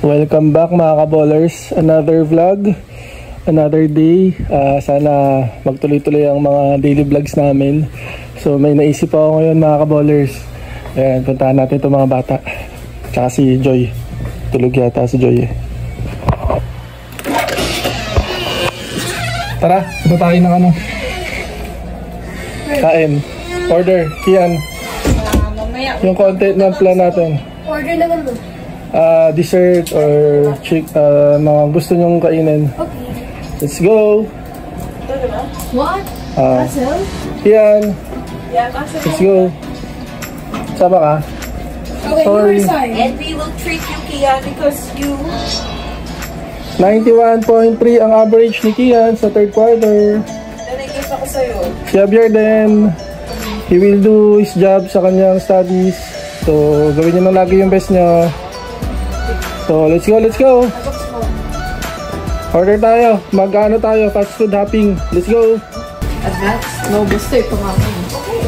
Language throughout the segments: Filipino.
Welcome back mga kaballers, another vlog, another day. Sana magtuloy-tuloy ang mga daily vlogs namin. So may naisip ako ngayon mga kaballers. Ayan, puntahan natin itong mga bata. Tsaka si Joy. Tulog yata si Joy eh. Tara, ito tayo ng ano. Kain. Order, Kian. Yung content ng plan natin. Order naman mo. Dessert or mga gusto nyong kainin. Okay. Let's go. What? Castle? Yan. Yeah, castle. Let's go. Sama ka? Okay, Sorry. and we will treat you, Kian, because you... 91.3 ang average ni Kian sa third quarter. Nanay-give ako sa'yo. Si Javier din. He will do his job sa kanyang studies. So, gawin niyo lang lagi yung best niya. So, let's go, let's go. Order tayo. Mag-ano tayo, fast food hopping. Let's go. Advance? No, gusto ito nga. Okay.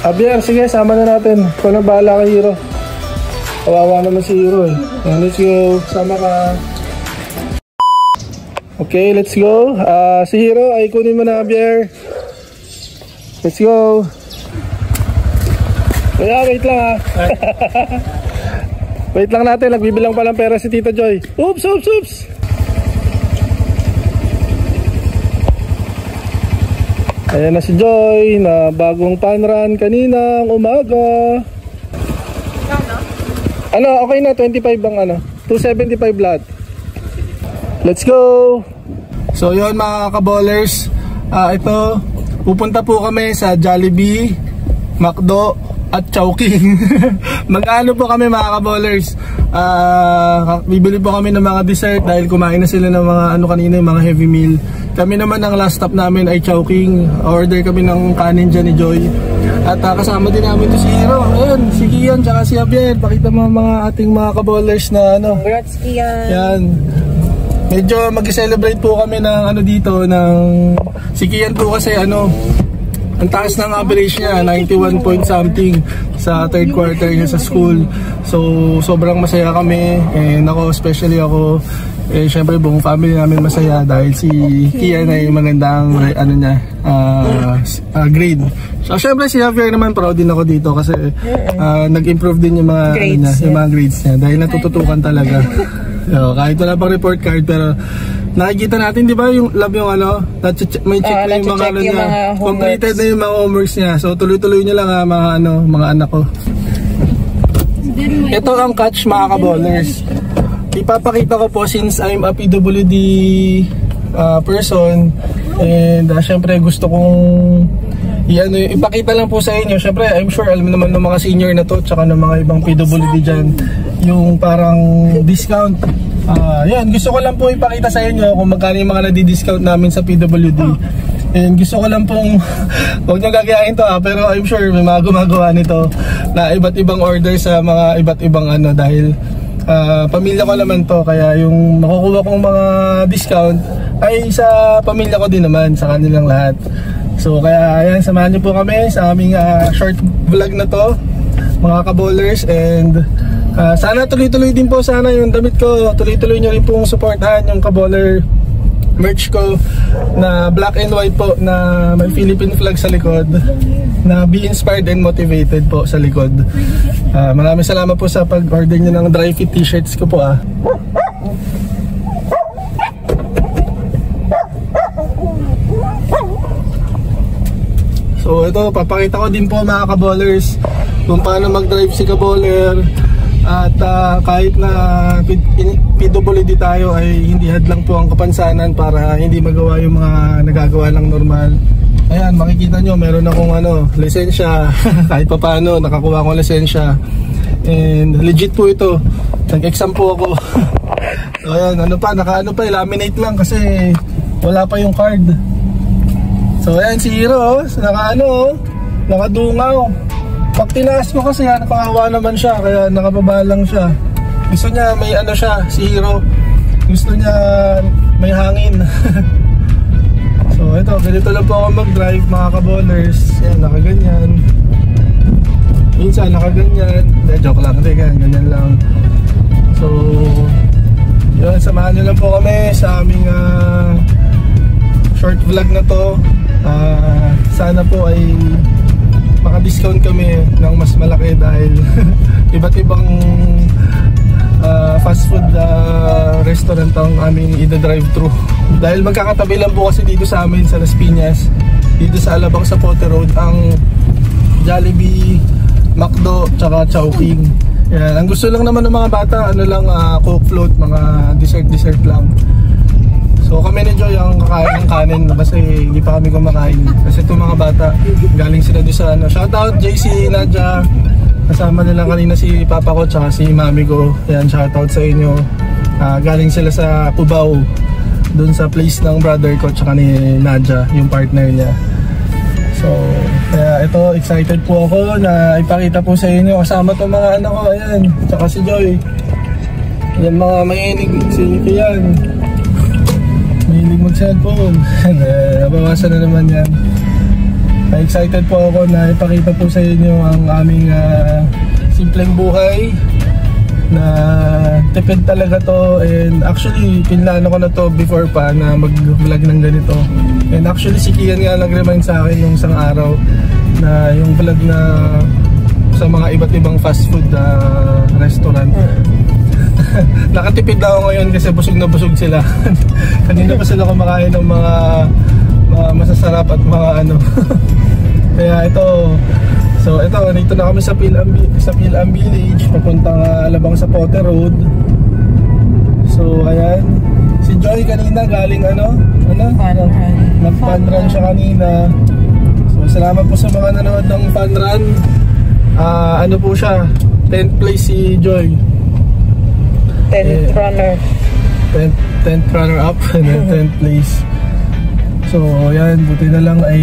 Javier, sige, sama na natin. Ikaw na bahala kay Hero. Kawawa naman si Hero eh. Let's go. Sama ka. Okay, let's go. Si Hero, ay kunin mo na, Javier. Let's go. Kaya, wait lang ha. Wait lang natin, nagbibilang pa lang pera si Tita Joy. Oops, oops, oops. Ayan na si Joy na bagong pan run kaninang umaga. Ano, okay na, 25 ang ano, 275 lahat. Let's go. So yun mga kaballers, ito, pupunta po kami sa Jollibee, McDo at Chowking. Mag-ano po kami mga kaballers, bibili po kami ng mga dessert dahil kumain na sila ng mga ano kanina, yung mga heavy meal. Kami naman ang last stop namin ay Chowking. Order kami ng kanin dyan ni Joy. At kasama din namin to si Hero. Ayun, si Kian tsaka si Javier. Pakita mo mga ating mga kaballers na ano. Congrats, Kian. Yan. Medyo mag-celebrate po kami ng ano dito, ng si Kian po kasi ano, ang taas ng average niya, 91 point something sa third quarter niya sa school. So sobrang masaya kami, and ako, especially ako, syempre buong family namin masaya dahil si Kian ay magandang ano niya, grade. So syempre si Javier naman, proud din ako dito kasi nag-improve din yung mga grades, ano niya, yung mga grades niya dahil natututukan talaga. So, kahit wala pang report card, pero nakikita natin, di ba, yung lab yung ano, may check na yung mga ano niya, completed na yung mga homeworks niya. So tuloy-tuloy niya lang mga ano, mga anak ko. Ito ang catch mga kaballers. Ipapakita ko po since I'm a PWD person, and syempre gusto kong ipakita lang po sa inyo. Syempre I'm sure alam naman ng mga senior na to tsaka ng mga ibang PWD dyan yung parang discount. Yan, gusto ko lang po ipakita sa inyo kung magkano yung mga nadi-discount namin sa PWD. And gusto ko lang pong huwag nyo gagayain to pero I'm sure may mga gumagawa nito na iba't ibang order sa mga iba't ibang ano, dahil pamilya ko naman to, kaya yung makukuha kong mga discount ay sa pamilya ko din naman, sa kanilang lahat. So kaya ayan, samahan nyo po kami sa aming short vlog na to mga kaballers, and sana tuloy-tuloy din po sana yung damit ko, tuloy-tuloy nyo rin pong supportahan yung kaballer merch ko na black and white po na may Philippine flag sa likod, na be inspired and motivated po sa likod. Maraming salamat po sa pag-order nyo ng dry fit t-shirts ko po So ito, papakita ko din po mga kaballers kung paano mag-drive si kaballer. At kahit na PWD tayo ay hindi hadlang po ang kapansanan para hindi magawa yung mga nagagawa lang normal. Ayan, makikita nyo meron akong ano, lisensya. Kahit pa paano nakakuha akong lisensya, and legit po ito. Nag-exam po ako. So ayan, ano pa, naka-ano pa, laminate lang kasi wala pa yung card. So ayan si Hero, naka-ano, nakadungaw. Pag tinaas mo kasi nakahawa naman siya, kaya nakababa lang siya. Gusto niya may ano siya, si Hero, gusto niya may hangin. So ito, ganito lang po ako mag-drive mga kaballers. Yan, nakaganyan. Minsan nakaganyan. Joke lang, ganyan lang. So Yun, samahan nyo lang po kami sa aming short vlog na to. Sana po ay maka-discount kami ng mas malaki dahil iba't ibang fast food restaurant ang aming ida-drive-thru. Dahil magkakatabi lang po kasi dito sa amin sa Las Piñas, dito sa Alabang Zapote Road, ang Jollibee, McDo, tsaka Chowking. Yan. Ang gusto lang naman ng mga bata, ano lang, Coke float, mga dessert lang. So kami ni Joy ang kakain ng kanin kasi hindi pa kami kumakain. Kasi itong mga bata, galing sila doon sa ano. Shoutout JC, Nadia, kasama nila kanina si Papa ko tsaka si Mami ko. Yan, shoutout sa inyo. Galing sila sa Cubao, doon sa place ng brother ko tsaka ni Nadia, yung partner niya. So, kaya ito, excited po ako na ipakita po sa inyo. Kasama itong mga anak ko, ayan, tsaka si Joy. Yan mga mahilig, si Kian. Mahilig mag-cellphone. Nabawasan na naman yan. Excited po ako na ipakita po sa inyo ang aming simpleng buhay. Na tipid talaga to, and actually pinlano ko na to before pa na mag-vlog ng ganito. And actually si Kian nga nag-remind sa akin yung isang araw na yung vlog na sa mga iba't ibang fast food restaurant. Nakatipid ako ngayon kasi busog na busog sila. Kanina pa sila kumakain ng mga masasarap at mga ano. Kaya ito, so ito, nandito na kami sa Pilam Village, papuntang Alabang Zapote Road. So ayan, si Joy kanina galing nag-fun run siya kanina. So salamat po sa mga nanood ng fun run. Ano po siya, 10th place si Joy. 10th runner. 10th runner up and then 10th place. So ayan, buti na lang ay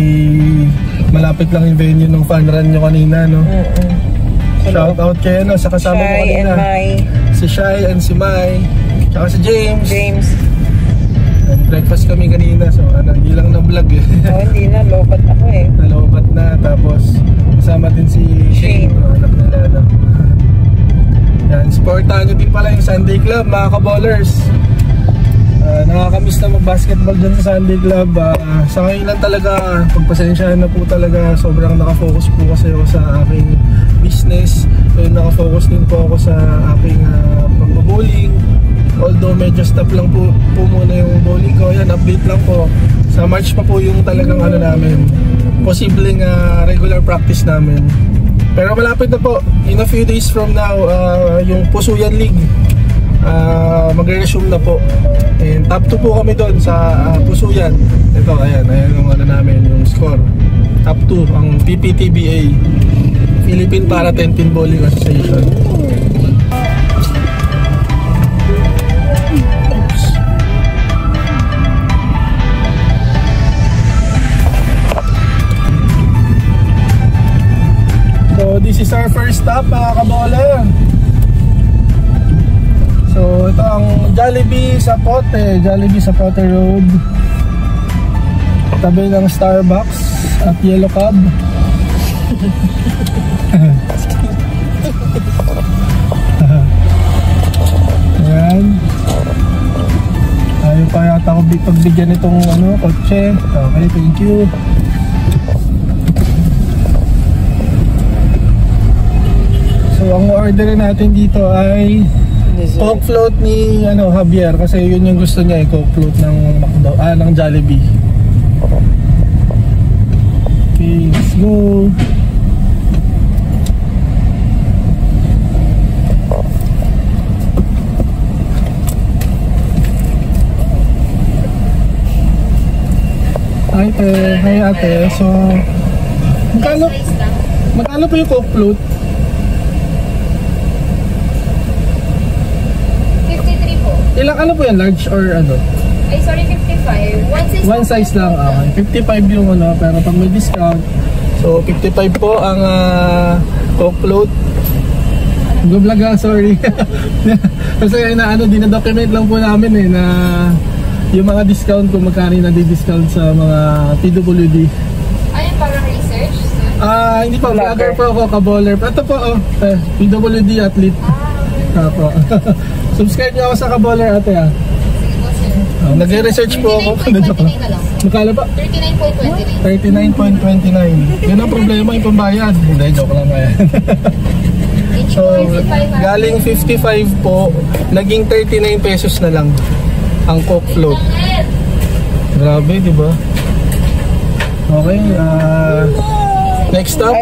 malapit lang yung venue ng fun run nyo kanina, no? Shout out kayo, no, sa kasama mo kanina. Si Shai and si Mai, tsaka si James. Breakfast kami kanina, so hindi lang na vlog eh. Hindi na, lobat ako eh. Nalobat na, tapos kasama din si Shane, anak nila, no? Yan, supportahan nyo din pala yung Sunday Club, mga kaballers. Nakakamiss na mag-basketball dyan sa Sunday Club. Sa ngayon lang talaga, pagpasensyahan na po talaga. Sobrang nakafocus po kasi ako sa aking business. Nakafocus din po ako sa aking pag-bowling. Although medyo stop lang po muna yung bowling ko. Yan, update lang po. Sa March pa po yung talagang ano namin, posibleng regular practice namin. Pero malapit na po. In a few days from now, yung Pusuyan League magre-resume na po. And top 2 po kami doon sa Pusuyan. Ito, ayan yung ano namin, yung score. Top 2 ang PPTBA, Philippine Para 10 Pin Bowling Association. Oops. So this is our first stop, mga kabola. So ito ang Jollibee Zapote Road, tabi ng Starbucks at Yellow Cab. Ayan, ayaw pa yata ako pagbigyan itong kotse. Okay, thank you. So ang order natin dito ay Coke float ni Javier kasi yun yung gusto niya, Coke float ng McDo, ng Jollibee. Okay, let's go. Hi ate. So magkano po yung Coke float? Ilang po yan? Large or ano? Ay, sorry, 55. One size lang. 55 yung pero pag may discount. So, 55 po ang Coke float. Go-vlog sorry. Kasi dinadocument lang po namin na yung mga discount kung magkano na di-discount sa mga PWD. Ayun, parang research? Hindi pa. Vlogger po ako, kaballer. Ito po, PWD athlete. Okay. Subscribe niyo ako sa Kaballer ate ah. Nagre-research po ako. Magkano pa? 39.29. Yun ang problema yung pambayad. Hindi, joke lang kaya. So, galing 55 po, naging 39 pesos na lang ang Coke float. Grabe, di ba? Okay, next stop.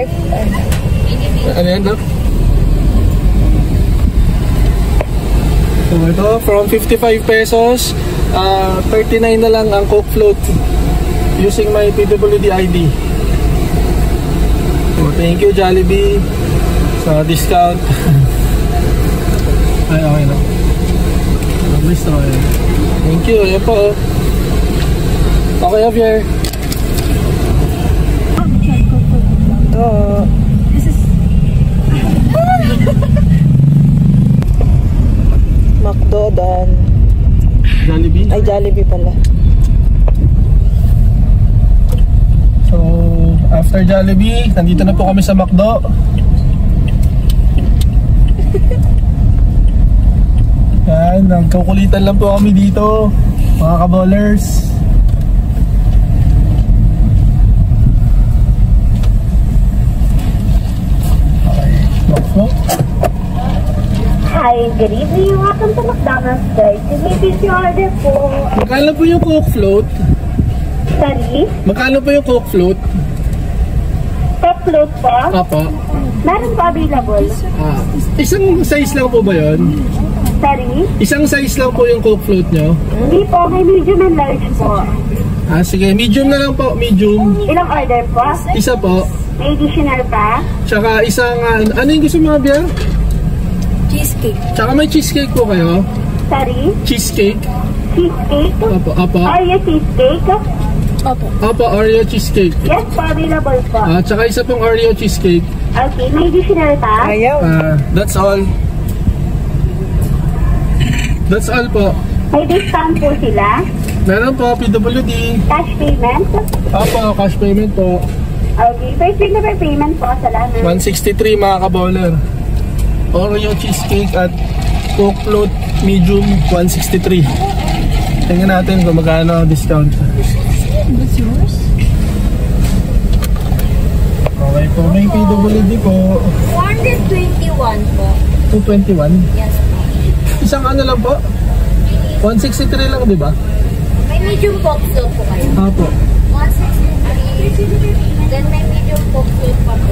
Ano yan, Doc? So, ito, from 55 pesos, 39 na lang ang Coke float using my PWD ID. So, thank you Jollibee sa discount. Ay, okay na. Thank you, ayan po. Okay, Javier. McDo doon. Jollibee? Ay, Jollibee pala. So, after Jollibee, nandito na po kami sa McDo. Yan, nagkukulitan lang po kami dito, mga kaballers. Okay, McDo. Hi, good evening. Welcome to McDonald's, guys. You may pick your order po. Magkano po yung Coke float? Sorry? Magkano po yung Coke float? Coke float po? Apo. Meron po available. Isang size lang po ba yun? Sorry? Isang size lang po yung Coke float nyo? Hindi po, may medium and large po. Sige, medium na lang po, medium. Ilang order po? Isa po. May additional pa? Tsaka isang, ano yung gusto mo, Bia? Cheesecake. Tsaka may cheesecake po kayo? Sorry? Cheesecake? Cheesecake? Apo. Oreo cheesecake? Apo, Oreo cheesecake. Yes po, available po. Tsaka isa pong Oreo cheesecake. Okay, may additional pa? Ayaw. That's all. That's all po. May discount po sila? Meron po, PWD. Cash payment? Apo, cash payment po. Okay, first regular payment po. Salamat. 163 mga kaballer. Oreo cheesecake at Coke float medium 163. Tingnan natin kung magkano discount. What's yours? Okay po, may PWD po. 421 po. 221. Yes po. Isang ano lang po? 163 lang, di ba? May medium Coke float po kayo. Apo. 163. Then may medium Coke float pa po.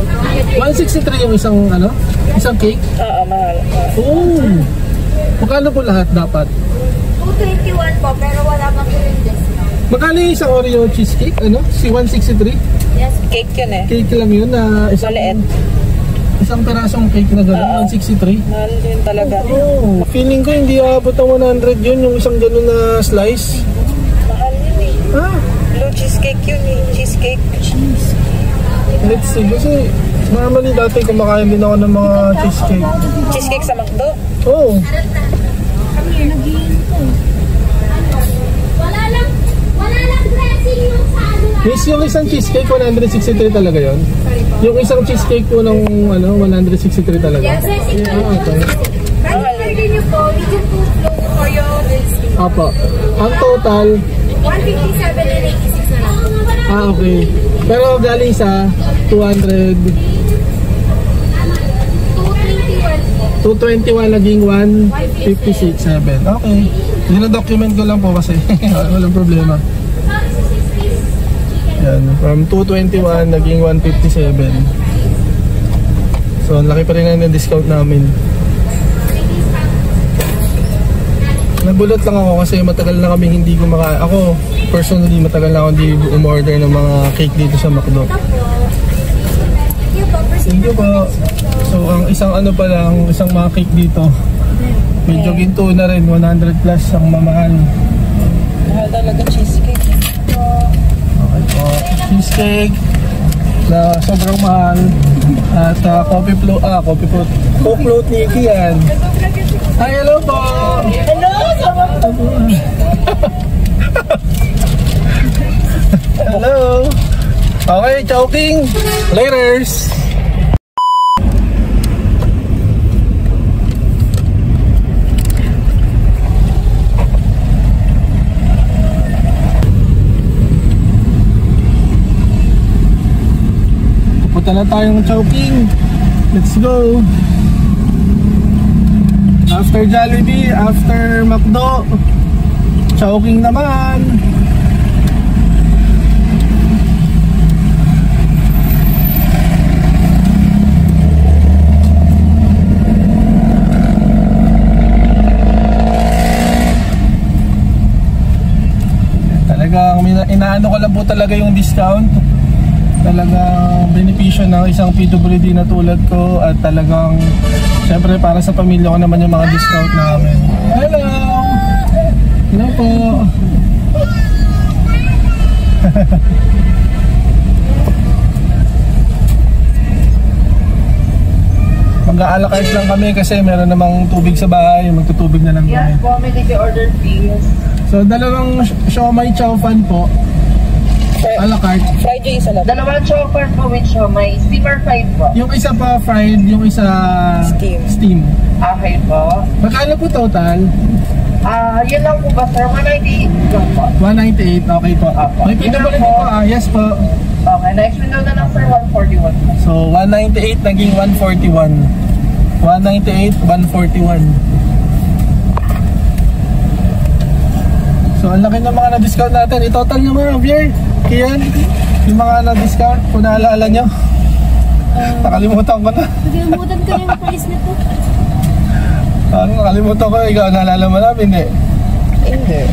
163 yung isang ano? Isang cake? Oo, mahal. Oh! Magkano po lahat dapat? 221 po, pero wala pa po yung discount. Magkano yung isang Oreo cheesecake? Ano? Si 163? Yes po. Cake yun eh. Cake lang yun na isang... Maliit. Isang perasong cake na gano'n, 163? Mahal din talaga. Oh, feeling ko hindi aabot ng 100 yun, yung isang gano'n na slice. Mahal yun eh. Ah, Blue cheesecake yun eh. Cheesecake. let's see. Kasi normally dati kumakain din ako ng mga cheesecake. Cheesecake sa McDo. Oh, Wala lang dressing yung sa ano. miss yung isang cheesecake, 163 talaga yun? Yung isang cheesecake po ng ano, 163 talaga? Yes, Okay. Pero din yung po, medium Coke float for your dressing. Apo. Ang total, 157 and 86 na lang. okay. Pero galing sa 200, 221 po. 221 naging 156.7. Okay. Dino-document ko lang po kasi walang problema. Yan, from 221 naging 157. So, ang laki pa rin ng discount namin. Nagulat lang ako kasi matagal na kami hindi kumakain. Ako, personally, matagal na ako hindi umorder ng mga cake dito sa McDo. Thank you po. So, ang isang ano pa lang, isang mga cake dito. Medyo ginto na rin, 100 plus ang mamahal. Mahal talaga cheesecake. Okay po. Cheesecake na sobrang mahal. At coffee float, Coke float Nikki yan. Hi, hello po! Hello! Hello! Okay, choking! Laters! punta na tayong Chowking. Let's go. After Jollibee, after McDo, Chowking naman. Talagang inaano ko lang po talaga yung discount. Talagang benepisyo ng isang PWD na tulad ko. At talagang syempre para sa pamilya ko naman yung mga discount namin. Hello! Hello po! Mag-aalakayos lang kami kasi meron namang tubig sa bahay. Magtutubig na lang kami. Yes po, may order please. So dalawang siomai chow fan po. A la carte. Fried yung isa lang. Dalawang chopper po with siomai. Steamer fried po. Yung isa pa fried, yung isa steam. Okay po. Magkano po total? Yun lang po ba sir? 198 lang po. 198, okay po. May pinabalik po yes po. Okay, next window na lang sir, 141. So 198 naging 141. 198, 141. So ang laki ng mga na-discount natin. I-total nyo mga Javier, Kian, yung mga na-discount kung naalala nyo. Nakalimutan ko na. Nakalimutan ko yung price nito. Nakalimutan ko, ikaw naalala mo namin eh. Hindi.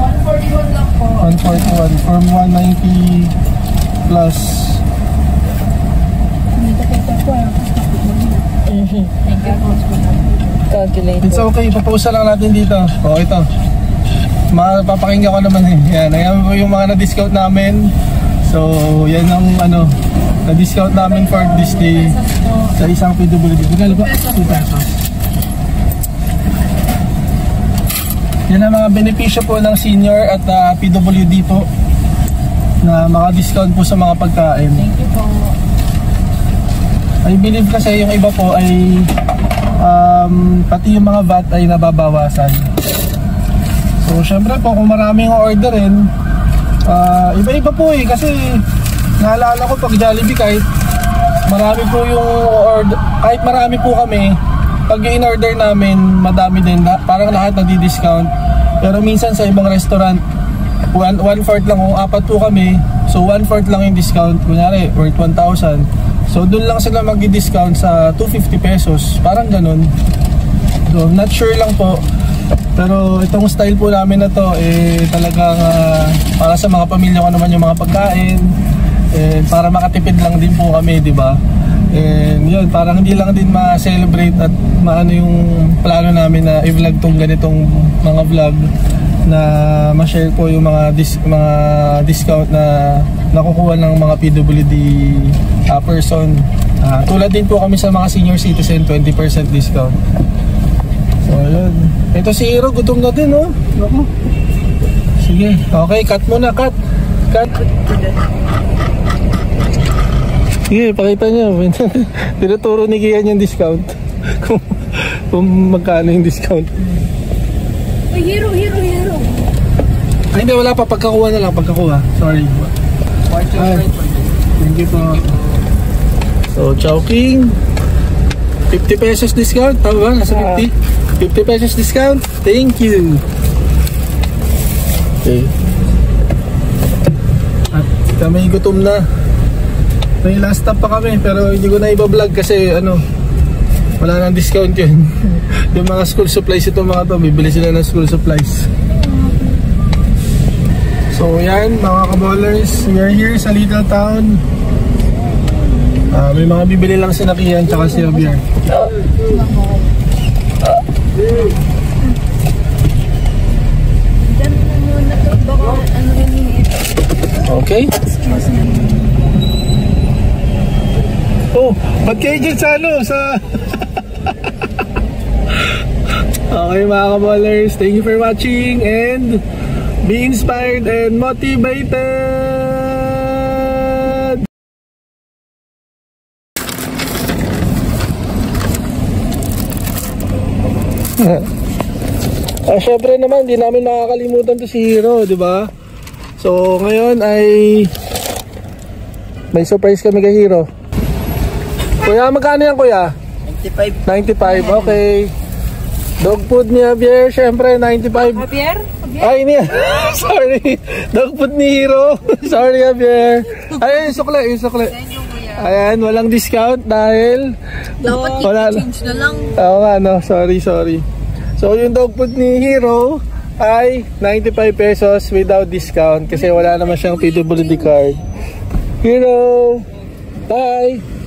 141 lang po. 141 from 190 plus. Calculate. It's okay, papausa lang natin dito. O ito. Mapapakinggan ko naman eh. Yan, ayan po yung mga na-discount namin. So, yan ang na-discount namin for this day sa isang PWD. Magkano po? 2 pesos. Yan ang mga benepisyo po ng senior at PWD po na maka-discount po sa mga pagkain. Thank you po. I believe kasi yung iba po ay pati yung mga VAT ay nababawasan. So syempre po kung maraming orderin, iba-iba po eh kasi naalala ko pag Jollibee kahit marami po yung order, kahit marami po kami, pag in-order namin madami din, parang lahat nadi-discount. Pero minsan sa ibang restaurant 1/4 lang kung 4 po kami, so 1/4 lang yung discount, kunyari worth 1,000. So doon lang sila mag-discount sa 250 pesos, parang ganun. So not sure lang po. Pero itong style po namin na to talagang para sa mga pamilya ko naman yung mga pagkain, para makatipid lang din po kami, di ba? And yun, parang hindi lang din ma-celebrate at maano yung plano namin na i-vlog tong ganitong mga vlog na ma-share ko yung mga discount na nakukuha ng mga PWD person. Tulad din po kami sa mga senior citizen, 20% discount. So yun. Ito si Hero, gutom na din, oh. Ako. Sige, okay, cut muna, cut. Sige, pakita niyo. Tinuturo ni Kian yung discount. kung magkano yung discount. Ay, Hero. Ay, hindi, wala pa. Pagkakuha na lang, pagkakuha. Sorry. Ay, thank you po. So, Chowking. 50 pesos discount. Tama ba? Nasa 50? 50 pesos discount. Thank you. Okay. At kami gutom na. May last stop pa kami pero hindi ko na iba-vlog kasi wala nang discount yun. Yung mga school supplies ito mga to, bibili sila ng school supplies. So yan mga kaballers, we are here sa Little Town. May mga bibili lang si Nakian tsaka si Javier. Okay. Oh, ba't kayo dyan sa Okay mga kaballers, thank you for watching and be inspired and motivated! Syempre naman, di namin makakalimutan to si Hero, di ba? So ngayon ay May surprise kami kay Hero. Kuya, magkano yan kuya? 95. 95, okay. Dog food ni Javier, syempre 95. Javier? Ay, hindi. Sorry. Dog food ni Hero. Sorry, Javier. Ay, sukle, sukle. Ayan, walang discount dahil Dapat i-change na lang. Oo nga, no. Sorry. So, yung dog food ni Hero ay 95 pesos without discount kasi wala naman siyang PWD card. Hero! Bye!